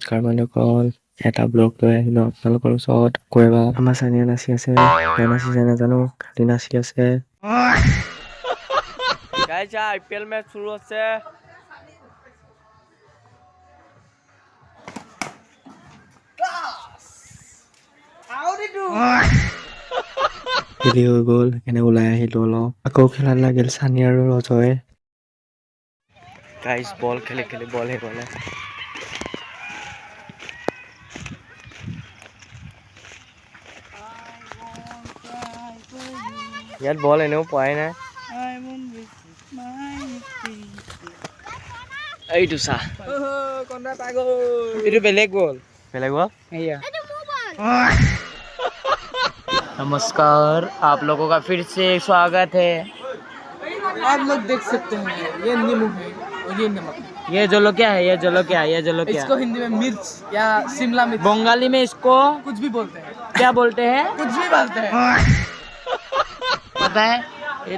নমস্কাৰ মানুহসকল, এটা ব্লগ লৈ আহিলো আপোনালোকৰ ওচৰত। আকৌ এবাৰ আমাৰ চানিয়া নাচি আছে, নাচিছে নাজানো, খালি নাচি আছে। IPL मैच शुरू होते খেলি হৈ গ'ল, এনে ওলাই আহিলো অলপ। আকৌ খেলাত লাগিল চানি আৰু ৰজয়। গাইজ বল খেলি খেলি বল হে গ'লে। ইয়াত বল এনেও পোৱাই নাই। এইটো চা, এইটো বেলেগ বল। বেলেগ বল? नमस्कार, आप लोगों का फिर से स्वागत है। आप लोग देख सकते हैं ये नींबू है और ये नमक। ये जलोकिया है, ये जलोकिया, ये जलोकिया। इसको हिंदी में मिर्च या शिमला मिर्च, बंगाली में इसको कुछ भी बोलते हैं। क्या बोलते हैं? कुछ भी बोलते हैं। पता है? ये